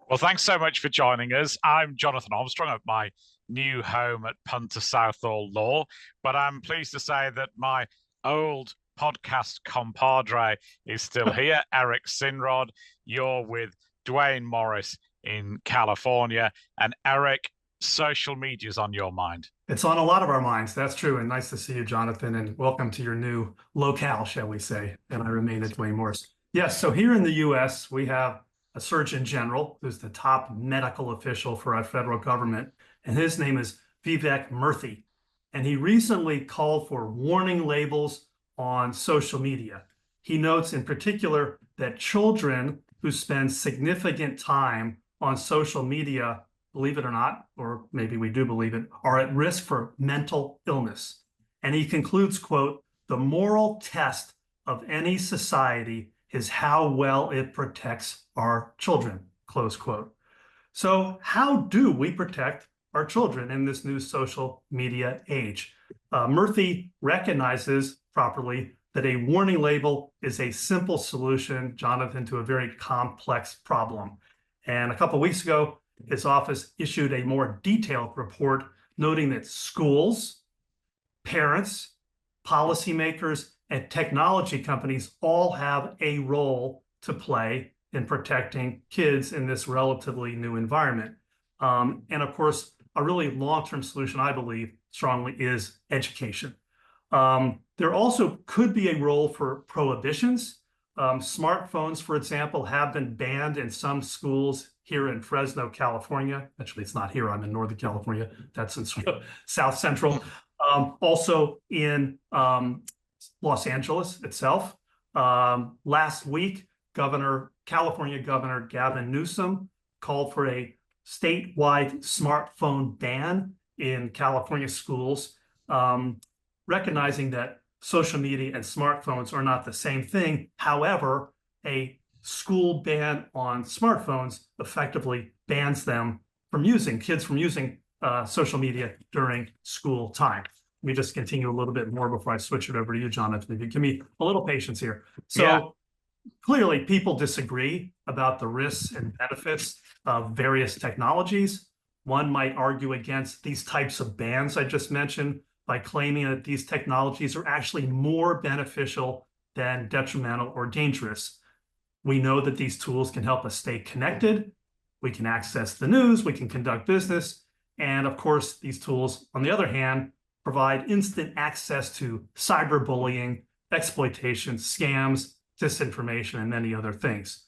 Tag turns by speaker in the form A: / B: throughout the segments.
A: Well, thanks so much for joining us. I'm Jonathan Armstrong at my new home at Punter, Southall Law, but I'm pleased to say that my old podcast compadre is still here, Eric Sinrod. You're with Dwayne Morris in California, and Eric, social media's on your mind.
B: It's on a lot of our minds. That's true. And nice to see you, Jonathan, and welcome to your new locale, shall we say. And I remain at Dwayne Morris. Yes, so here in the US, we have a Surgeon General who's the top medical official for our federal government, and his name is Vivek Murthy. And he recently called for warning labels on social media. He notes in particular that children who spend significant time on social media, believe it or not, or maybe we do believe it, are at risk for mental illness. And he concludes, quote, "The moral test of any society is how well it protects our children," close quote. So how do we protect our children in this new social media age? Murthy recognizes properly that a warning label is a simple solution, Jonathan, to a very complex problem. And a couple of weeks ago, his office issued a more detailed report noting that schools, parents, policymakers, and technology companies all have a role to play in protecting kids in this relatively new environment. And of course, a really long-term solution, I believe strongly, is education. There also could be a role for prohibitions. Smartphones, for example, have been banned in some schools here in Fresno, California. Actually, it's not here. I'm in Northern California. That's in South Central. Also in Los Angeles itself. Last week, California Governor Gavin Newsom called for a statewide smartphone ban in California schools, recognizing that social media and smartphones are not the same thing. However, a school ban on smartphones effectively bans kids from using social media during school time. Let me just continue a little bit more before I switch it over to you, Jonathan. If you give me a little patience here. So clearly people disagree about the risks and benefits of various technologies. One might argue against these types of bans I just mentioned by claiming that these technologies are actually more beneficial than detrimental or dangerous. We know that these tools can help us stay connected. We can access the news, we can conduct business. And of course, these tools, on the other hand, provide instant access to cyberbullying, exploitation, scams, disinformation, and many other things.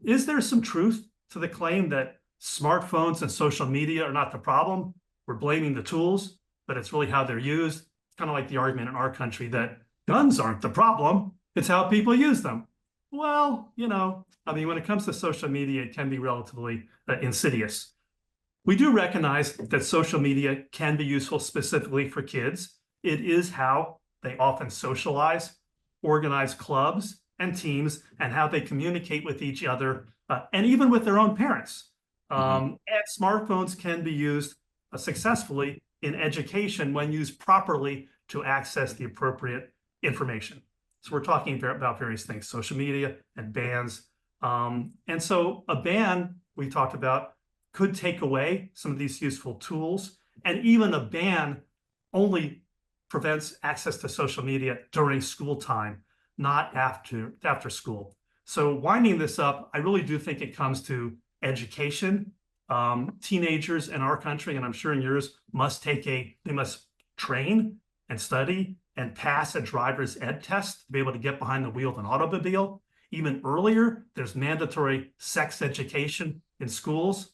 B: Is there some truth to the claim that smartphones and social media are not the problem? We're blaming the tools, but it's really how they're used. It's kind of like the argument in our country that guns aren't the problem, it's how people use them. Well, when it comes to social media, it can be relatively insidious. We do recognize that social media can be useful specifically for kids. It is how they often socialize, organize clubs and teams, and how they communicate with each other, and even with their own parents. And smartphones can be used successfully in education when used properly to access the appropriate information. So we're talking about various things, social media and bans. And so a ban we talked about could take away some of these useful tools, and even a ban only prevents access to social media during school time, not after school. So winding this up, I really do think it comes to education. Teenagers in our country, and I'm sure in yours, they must train and study and pass a driver's ed test to be able to get behind the wheel of an automobile. Even earlier, there's mandatory sex education in schools.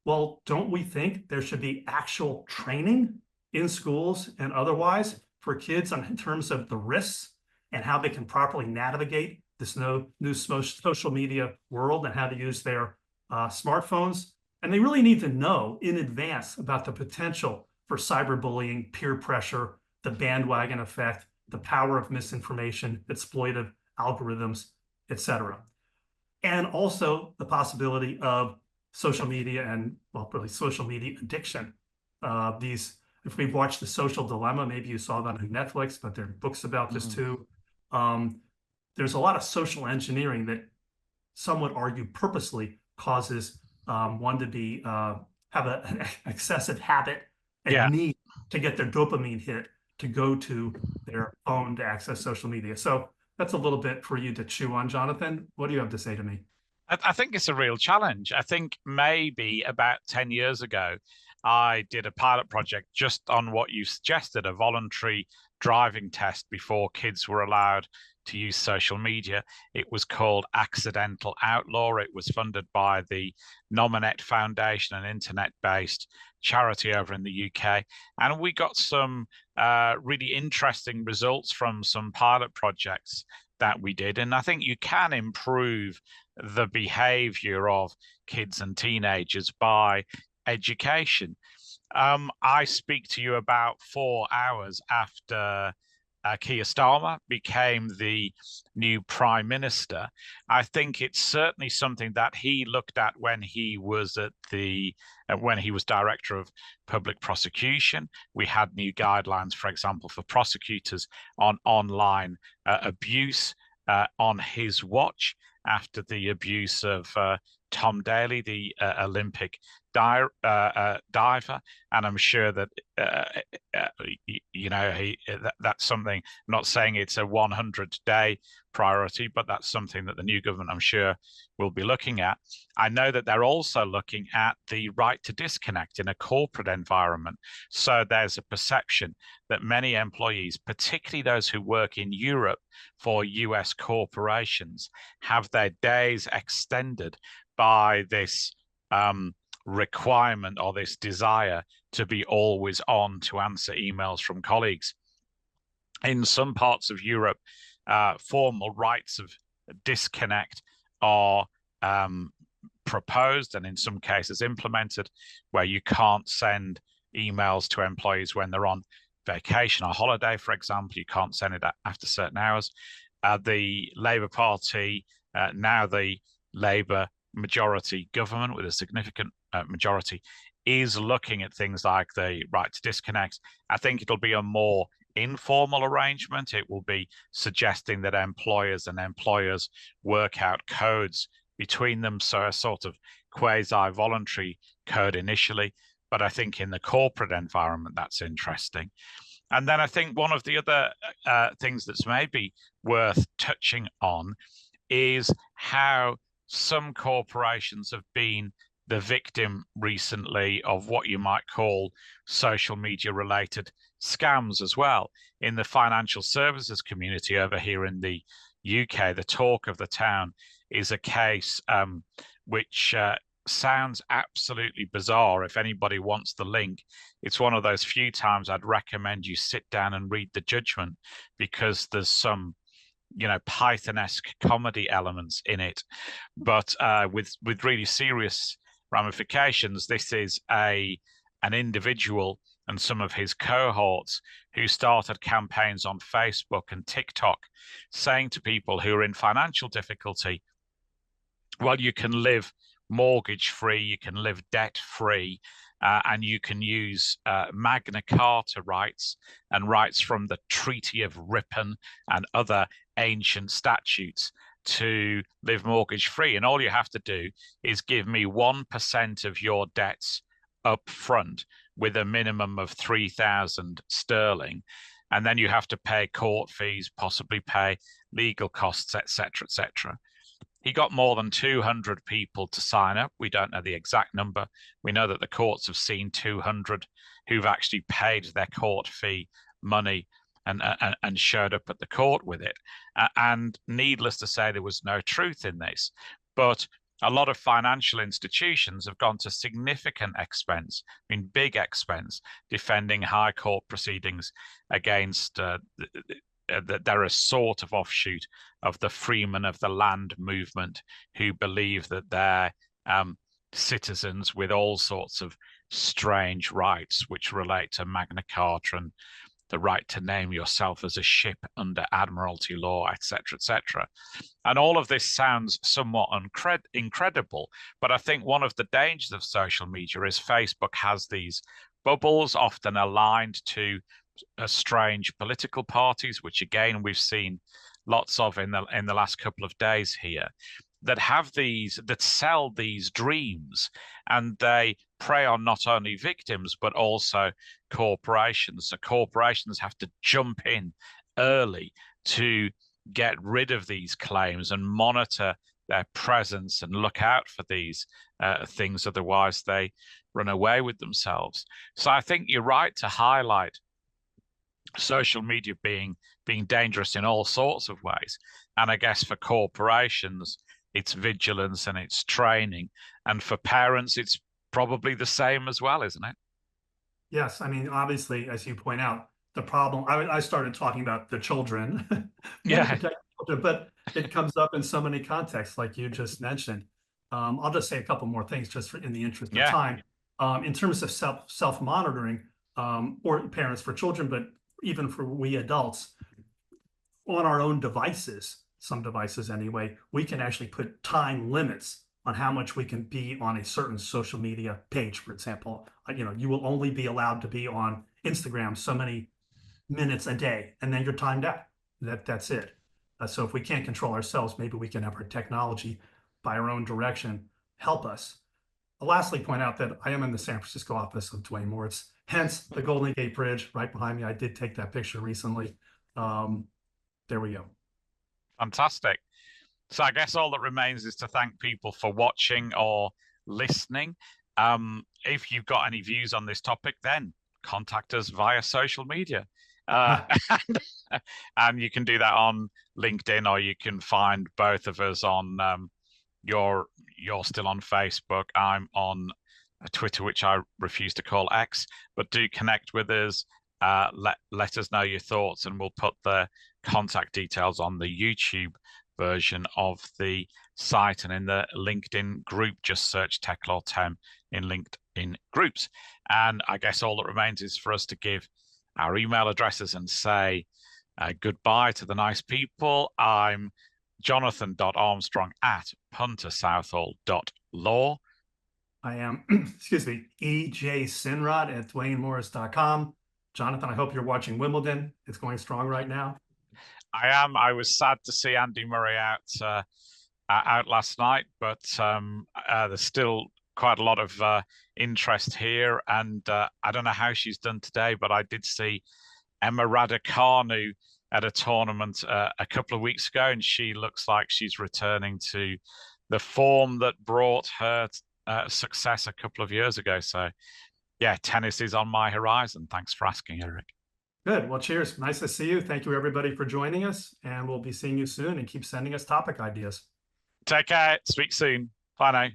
B: Well, don't we think there should be actual training in schools and otherwise for kids in terms of the risks and how they can properly navigate this new social media world and how to use their smartphones? And they really need to know in advance about the potential for cyberbullying, peer pressure, the bandwagon effect, the power of misinformation, exploitive algorithms, etc. And also the possibility of social media and, really social media addiction. If we've watched The Social Dilemma, maybe you saw that on Netflix, but there are books about this too. There's a lot of social engineering that some would argue purposely causes one to be have an excessive habit
A: Yeah.
B: and need to get their dopamine hit to go to their phone to access social media. So that's a little bit for you to chew on, Jonathan. What do you have to say to me?
A: I think it's a real challenge. I think maybe about 10 years ago, I did a pilot project just on what you suggested, a voluntary driving test before kids were allowed to use social media. It was called Accidental Outlaw. It was funded by the Nominate Foundation, an internet-based charity over in the UK. And we got some really interesting results from some pilot projects that we did. And I think you can improve the behavior of kids and teenagers by education. I speak to you about 4 hours after Keir Starmer became the new prime minister. I think it's certainly something that he looked at when he was at when he was director of public prosecution. We had new guidelines, for example, for prosecutors on online abuse on his watch after the abuse of Tom Daley, the Olympic diver, and I'm sure that that's something. I'm not saying it's a 100-day priority, but that's something that the new government, I'm sure, will be looking at. I know that they're also looking at the right to disconnect in a corporate environment. So there's a perception that many employees, particularly those who work in Europe for US corporations, have their days extended by this requirement or this desire to be always on to answer emails from colleagues. In some parts of Europe, formal rights of disconnect are proposed and in some cases implemented, where you can't send emails to employees when they're on vacation or holiday, for example. You can't send it after certain hours. The Labour Party, now the Labour majority government with a significant majority, is looking at things like the right to disconnect. I think it'll be a more informal arrangement. It will be suggesting that employers and employers work out codes between them, so a sort of quasi-voluntary code initially. But I think in the corporate environment, that's interesting. And then I think one of the other things that's maybe worth touching on is how some corporations have been the victim recently of what you might call social media related scams as well. In the financial services community over here in the UK, the talk of the town is a case which sounds absolutely bizarre. If anybody wants the link, it's one of those few times I'd recommend you sit down and read the judgment, because there's some Python-esque comedy elements in it, but with really serious ramifications. This is an individual and some of his cohorts who started campaigns on Facebook and TikTok saying to people who are in financial difficulty, well, you can live mortgage-free, you can live debt-free, and you can use Magna Carta rights and rights from the Treaty of Ripon and other ancient statutes to live mortgage-free. And all you have to do is give me 1% of your debts up front with a minimum of 3,000 sterling. And then you have to pay court fees, possibly pay legal costs, etc., etc. He got more than 200 people to sign up. We don't know the exact number. We know that the courts have seen 200 who've actually paid their court fee money and showed up at the court with it. And needless to say, there was no truth in this. But a lot of financial institutions have gone to significant expense, I mean, big expense, defending high court proceedings against that they're a sort of offshoot of the freemen of the land movement, who believe that they're citizens with all sorts of strange rights which relate to Magna Carta and the right to name yourself as a ship under Admiralty law, etc., etc. And all of this sounds somewhat incredible, but I think one of the dangers of social media is Facebook has these bubbles, often aligned to strange political parties, which again we've seen lots of in the last couple of days here. that have these, that sell these dreams, and they prey on not only victims but also corporations. So corporations have to jump in early to get rid of these claims and monitor their presence and look out for these things. Otherwise, they run away with themselves. So I think you're right to highlight social media being dangerous in all sorts of ways. And I guess for corporations, it's vigilance and it's training. And for parents, it's probably the same as well, isn't it?
B: Yes, I mean, obviously, as you point out, the problem, I started talking about the children, want to
A: Yeah,
B: protect children, but it comes up in so many contexts, like you just mentioned. I'll just say a couple more things just in the interest of
A: yeah,
B: time. In terms of self-monitoring, or parents for children, but even for we adults, on our own devices, some devices anyway, we can actually put time limits on how much we can be on a certain social media page. For example, you will only be allowed to be on Instagram so many minutes a day, and then you're timed out. That's it. So if we can't control ourselves, maybe we can have our technology by our own direction help us. I'll lastly point out that I am in the San Francisco office of Dwayne Moritz, hence the Golden Gate Bridge right behind me. I did take that picture recently. There we go.
A: fantastic. So I guess all that remains is to thank people for watching or listening. If you've got any views on this topic, then contact us via social media. And, and you can do that on LinkedIn, or you can find both of us on you're still on Facebook. I'm on Twitter, which I refuse to call X, but do connect with us. Let us know your thoughts, and we'll put the contact details on the YouTube version of the site, and in the LinkedIn group, just search TechLaw10 in LinkedIn groups. And I guess all that remains is for us to give our email addresses and say goodbye to the nice people. I'm jonathan.armstrong@puntersouthall.law.
B: I am, excuse me, ejsinrod@dwaynemorris.com. Jonathan, I hope you're watching Wimbledon. It's going strong right now.
A: I am. I was sad to see Andy Murray out last night, but there's still quite a lot of interest here. And I don't know how she's done today, but I did see Emma Raducanu at a tournament a couple of weeks ago, and she looks like she's returning to the form that brought her success a couple of years ago. So, yeah, tennis is on my horizon. Thanks for asking, Eric.
B: Good. Well, cheers. Nice to see you. Thank you, everybody, for joining us. And we'll be seeing you soon, and keep sending us topic ideas.
A: Take care. Speak soon. Bye now.